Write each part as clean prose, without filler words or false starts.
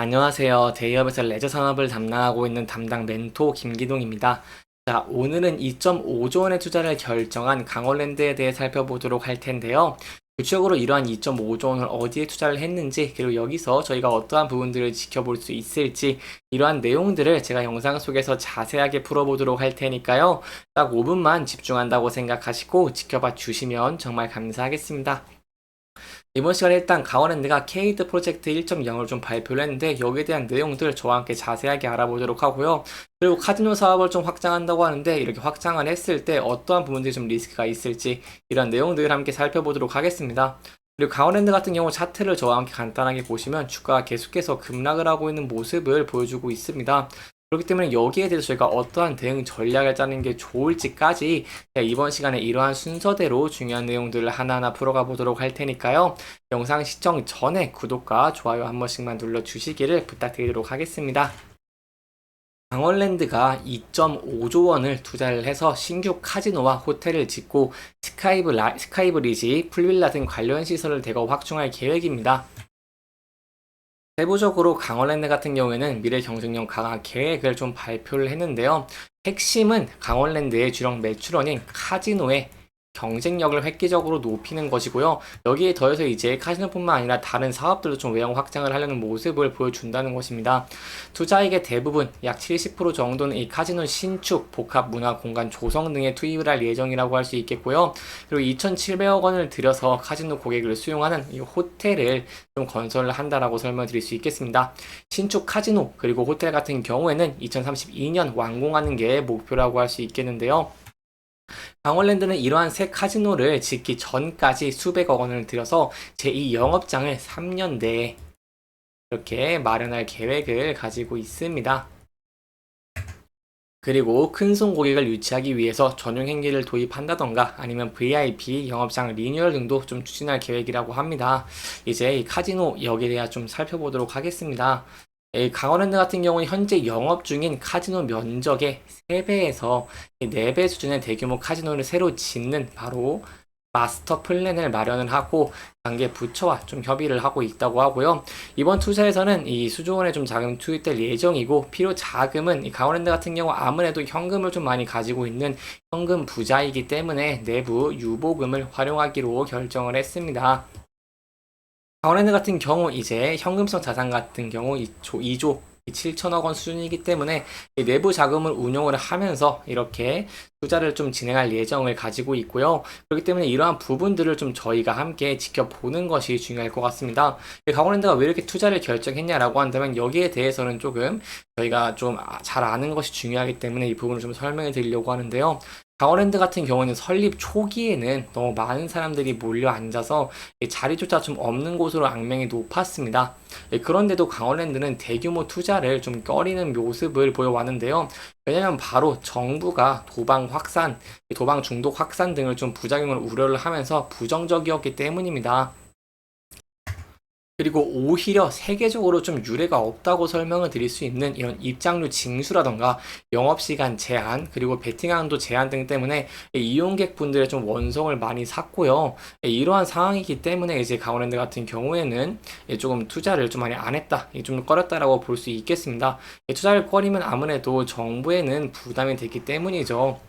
안녕하세요. 대기업에서 레저 산업을 담당하고 있는 담당 멘토 김기동입니다. 자, 오늘은 2.5조 원의 투자를 결정한 강원랜드에 대해 살펴보도록 할 텐데요. 구체적으로 이러한 2.5조 원을 어디에 투자를 했는지, 그리고 여기서 저희가 어떠한 부분들을 지켜볼 수 있을지, 이러한 내용들을 제가 영상 속에서 자세하게 풀어보도록 할 테니까요. 딱 5분만 집중한다고 생각하시고 지켜봐 주시면 정말 감사하겠습니다. 이번 시간에 일단 강원랜드가 K-드 프로젝트 1.0을 좀 발표를 했는데 여기에 대한 내용들 저와 함께 자세하게 알아보도록 하고요. 그리고 카지노 사업을 좀 확장한다고 하는데 이렇게 확장을 했을 때 어떠한 부분들이 좀 리스크가 있을지 이런 내용들을 함께 살펴보도록 하겠습니다. 그리고 강원랜드 같은 경우 차트를 저와 함께 간단하게 보시면 주가가 계속해서 급락을 하고 있는 모습을 보여주고 있습니다. 그렇기 때문에 여기에 대해서 저희가 어떠한 대응 전략을 짜는 게 좋을지까지 이번 시간에 이러한 순서대로 중요한 내용들을 하나하나 풀어가 보도록 할 테니까요. 영상 시청 전에 구독과 좋아요 한 번씩만 눌러주시기를 부탁드리도록 하겠습니다. 강원랜드가 2.5조 원을 투자를 해서 신규 카지노와 호텔을 짓고 스카이브리지, 풀빌라 등 관련 시설을 대거 확충할 계획입니다. 세부적으로 강원랜드 같은 경우에는 미래 경쟁력 강화 계획을 좀 발표를 했는데요. 핵심은 강원랜드의 주력 매출원인 카지노의 경쟁력을 획기적으로 높이는 것이고요. 여기에 더해서 이제 카지노뿐만 아니라 다른 사업들도 좀 외형 확장을 하려는 모습을 보여준다는 것입니다. 투자액의 대부분 약 70% 정도는 이 카지노 신축, 복합 문화 공간 조성 등에 투입을 할 예정이라고 할 수 있겠고요. 그리고 2,700억 원을 들여서 카지노 고객을 수용하는 이 호텔을 좀 건설을 한다라고 설명드릴 수 있겠습니다. 신축 카지노 그리고 호텔 같은 경우에는 2032년 완공하는 게 목표라고 할 수 있겠는데요. 강원랜드는 이러한 새 카지노를 짓기 전까지 수백억 원을 들여서 제2 영업장을 3년 내에 이렇게 마련할 계획을 가지고 있습니다. 그리고 큰손 고객을 유치하기 위해서 전용 행기를 도입한다던가 아니면 VIP 영업장 리뉴얼 등도 좀 추진할 계획이라고 합니다. 이제 이 카지노 여기에 대해 좀 살펴보도록 하겠습니다. 강원랜드 같은 경우는 현재 영업 중인 카지노 면적의 3배에서 4배 수준의 대규모 카지노를 새로 짓는 바로 마스터 플랜을 마련을 하고 관계 부처와 좀 협의를 하고 있다고 하고요. 이번 투자에서는 이 수조원의 좀 자금 투입될 예정이고 필요 자금은 이 강원랜드 같은 경우 아무래도 현금을 좀 많이 가지고 있는 현금 부자이기 때문에 내부 유보금을 활용하기로 결정을 했습니다. 강원랜드 같은 경우 이제 현금성 자산 같은 경우 2조 7천억 원 수준이기 때문에 내부 자금을 운용을 하면서 이렇게 투자를 좀 진행할 예정을 가지고 있고요. 그렇기 때문에 이러한 부분들을 좀 저희가 함께 지켜보는 것이 중요할 것 같습니다. 강원랜드가 왜 이렇게 투자를 결정했냐라고 한다면 여기에 대해서는 조금 저희가 좀 잘 아는 것이 중요하기 때문에 이 부분을 좀 설명해 드리려고 하는데요. 강원랜드 같은 경우는 설립 초기에는 너무 많은 사람들이 몰려 앉아서 자리조차 좀 없는 곳으로 악명이 높았습니다. 그런데도 강원랜드는 대규모 투자를 좀 꺼리는 모습을 보여왔는데요. 왜냐하면 바로 정부가 도방 중독 확산 등을 좀 부작용을 우려를 하면서 부정적이었기 때문입니다. 그리고 오히려 세계적으로 좀 유례가 없다고 설명을 드릴 수 있는 이런 입장료 징수라던가 영업시간 제한 그리고 베팅항도 제한 등 때문에 이용객분들의 좀 원성을 많이 샀고요. 이러한 상황이기 때문에 이제 강원랜드 같은 경우에는 조금 투자를 좀 많이 안 했다, 좀 꺼렸다라고 볼 수 있겠습니다. 투자를 꺼리면 아무래도 정부에는 부담이 되기 때문이죠.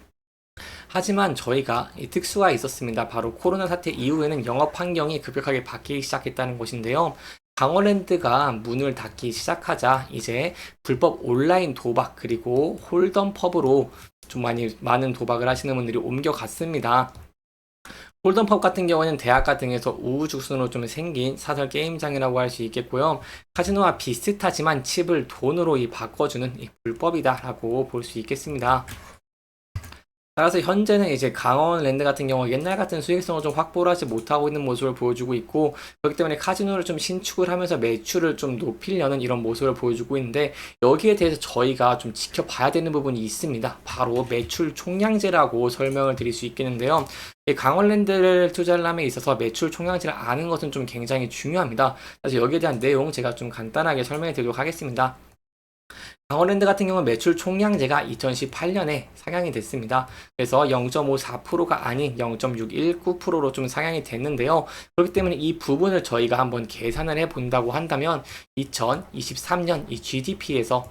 하지만 저희가 특수가 있었습니다. 바로 코로나 사태 이후에는 영업 환경이 급격하게 바뀌기 시작했다는 것인데요. 강원랜드가 문을 닫기 시작하자 이제 불법 온라인 도박 그리고 홀덤 펍으로 좀 많은 도박을 하시는 분들이 옮겨갔습니다. 홀덤펍 같은 경우는 대학가 등에서 우후죽순으로 좀 생긴 사설 게임장이라고 할 수 있겠고요. 카지노와 비슷하지만 칩을 돈으로 바꿔주는 불법이다라고 볼 수 있겠습니다. 따라서 현재는 이제 강원랜드 같은 경우 옛날 같은 수익성을 좀 확보를 하지 못하고 있는 모습을 보여주고 있고 그렇기 때문에 카지노를 좀 신축을 하면서 매출을 좀 높이려는 이런 모습을 보여주고 있는데 여기에 대해서 저희가 좀 지켜봐야 되는 부분이 있습니다. 바로 매출 총량제라고 설명을 드릴 수 있겠는데요. 강원랜드를 투자를 함에 있어서 매출 총량제를 아는 것은 좀 굉장히 중요합니다. 그래서 여기에 대한 내용 제가 좀 간단하게 설명해 드리도록 하겠습니다. 강원랜드 같은 경우는 매출 총량제가 2018년에 상향이 됐습니다. 그래서 0.54%가 아닌 0.619%로 좀 상향이 됐는데요. 그렇기 때문에 이 부분을 저희가 한번 계산을 해 본다고 한다면 2023년 이 GDP에서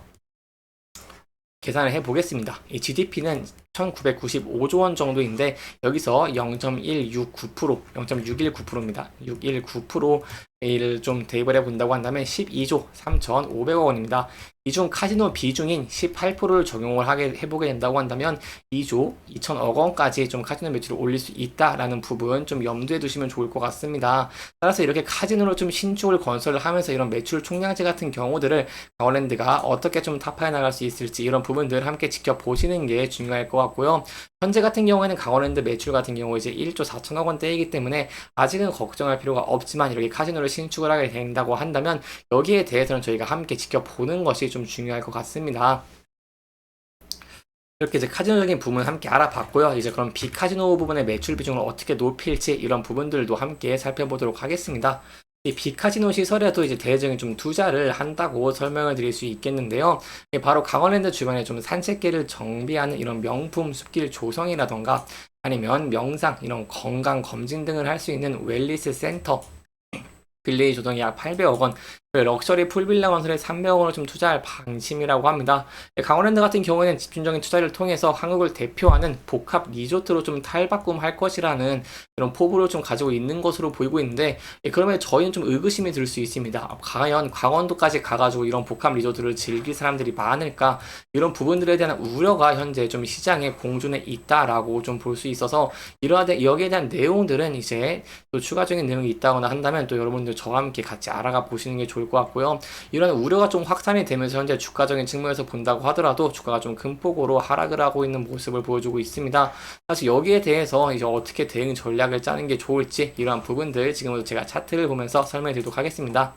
계산을 해 보겠습니다. 이 GDP는 1995조 원 정도인데 여기서 0.169%, 0.619%입니다. 619%를 좀 대입을 해 본다고 한다면 12조 3,500억 원입니다. 이 중 카지노 비중인 18%를 적용을 해보게 된다고 한다면 2조 2천억 원까지 좀 카지노 매출을 올릴 수 있다라는 부분 좀 염두에 두시면 좋을 것 같습니다. 따라서 이렇게 카지노로 좀 신축을 건설을 하면서 이런 매출 총량제 같은 경우들을 강원랜드가 어떻게 좀 타파해 나갈 수 있을지 이런 부분들 함께 지켜보시는 게 중요할 것 같고요. 현재 같은 경우에는 강원랜드 매출 같은 경우 이제 1조 4천억 원대이기 때문에 아직은 걱정할 필요가 없지만 이렇게 카지노를 신축을 하게 된다고 한다면 여기에 대해서는 저희가 함께 지켜보는 것이 좀 중요할 것 같습니다. 이렇게 이제 카지노적인 부분 함께 알아봤고요. 이제 그럼 비카지노 부분의 매출 비중을 어떻게 높일지 이런 부분들도 함께 살펴보도록 하겠습니다. 이 비카지노 시설에도 이제 대대적인 좀 투자를 한다고 설명을 드릴 수 있겠는데요. 바로 강원랜드 주변에 좀 산책길을 정비하는 이런 명품 숲길 조성이라던가 아니면 명상 이런 건강 검진 등을 할 수 있는 웰리스 센터 빌레이 조성이 약 800억 원, 럭셔리 풀빌라 건설에 300억 원을 좀 투자할 방침이라고 합니다. 강원랜드 같은 경우에는 집중적인 투자를 통해서 한국을 대표하는 복합 리조트로 좀 탈바꿈할 것이라는 그런 포부를 좀 가지고 있는 것으로 보이고 있는데 그러면 저희는 좀 의구심이 들 수 있습니다. 과연 강원도까지 가가지고 이런 복합 리조트를 즐길 사람들이 많을까? 이런 부분들에 대한 우려가 현재 좀 시장에 공존해 있다라고 좀 볼 수 있어서 여기에 대한 내용들은 이제 또 추가적인 내용이 있다거나 한다면 또 여러분들 저와 함께 같이 알아가 보시는 게 좋을 것 같고요. 이런 우려가 좀 확산이 되면서 현재 주가적인 측면에서 본다고 하더라도 주가가 좀 큰 폭으로 하락을 하고 있는 모습을 보여주고 있습니다. 사실 여기에 대해서 이제 어떻게 대응 전략을 짜는 게 좋을지 이러한 부분들 지금부터 제가 차트를 보면서 설명해 드리도록 하겠습니다.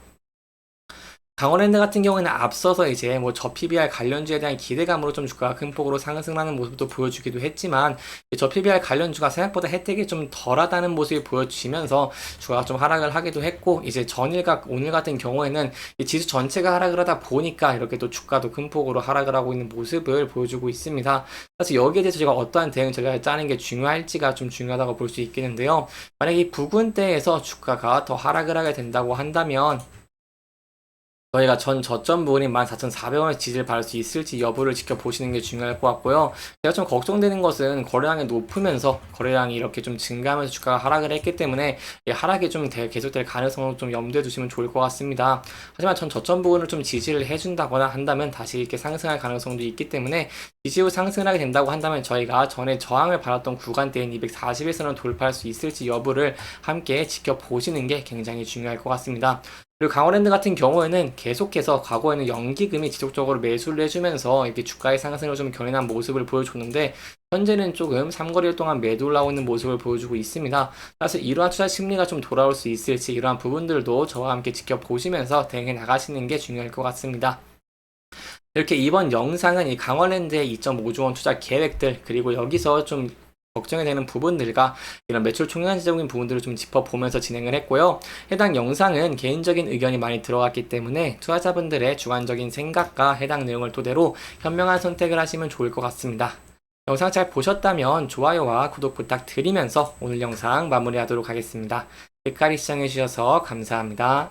강원랜드 같은 경우에는 앞서서 이제 뭐 저 PBR 관련주에 대한 기대감으로 좀 주가가 큰 폭으로 상승하는 모습도 보여주기도 했지만 저 PBR 관련주가 생각보다 혜택이 좀 덜하다는 모습이 보여주시면서 주가가 좀 하락을 하기도 했고 이제 전일과 오늘 같은 경우에는 이 지수 전체가 하락을 하다 보니까 이렇게 또 주가도 큰 폭으로 하락을 하고 있는 모습을 보여주고 있습니다. 사실 여기에 대해서 제가 어떠한 대응 전략을 짜는 게 중요할지가 좀 중요하다고 볼 수 있겠는데요. 만약 이 부근대에서 주가가 더 하락을 하게 된다고 한다면 저희가 전 저점 부분인 14,400원의 지지를 받을 수 있을지 여부를 지켜보시는 게 중요할 것 같고요. 제가 좀 걱정되는 것은 거래량이 높으면서 거래량이 이렇게 좀 증가하면서 주가가 하락을 했기 때문에 이 하락이 좀 계속될 가능성을 좀 염두에 두시면 좋을 것 같습니다. 하지만 전 저점 부분을 좀 지지를 해준다거나 한다면 다시 이렇게 상승할 가능성도 있기 때문에 지지 후 상승을 하게 된다고 한다면 저희가 전에 저항을 받았던 구간대인 241선을 돌파할 수 있을지 여부를 함께 지켜보시는 게 굉장히 중요할 것 같습니다. 그리고 강원랜드 같은 경우에는 계속해서 과거에는 연기금이 지속적으로 매수를 해주면서 이렇게 주가의 상승을 좀 견인한 모습을 보여줬는데 현재는 조금 삼거리일 동안 매도 올라오고 있는 모습을 보여주고 있습니다. 따라서 이러한 투자 심리가 좀 돌아올 수 있을지 이러한 부분들도 저와 함께 지켜보시면서 대응해 나가시는 게 중요할 것 같습니다. 이렇게 이번 영상은 이 강원랜드의 2.5조 원 투자 계획들 그리고 여기서 좀 걱정이 되는 부분들과 이런 매출 총량제적인 부분들을 좀 짚어보면서 진행을 했고요. 해당 영상은 개인적인 의견이 많이 들어갔기 때문에 투자자분들의 주관적인 생각과 해당 내용을 토대로 현명한 선택을 하시면 좋을 것 같습니다. 영상 잘 보셨다면 좋아요와 구독 부탁드리면서 오늘 영상 마무리하도록 하겠습니다. 끝까지 시청해주셔서 감사합니다.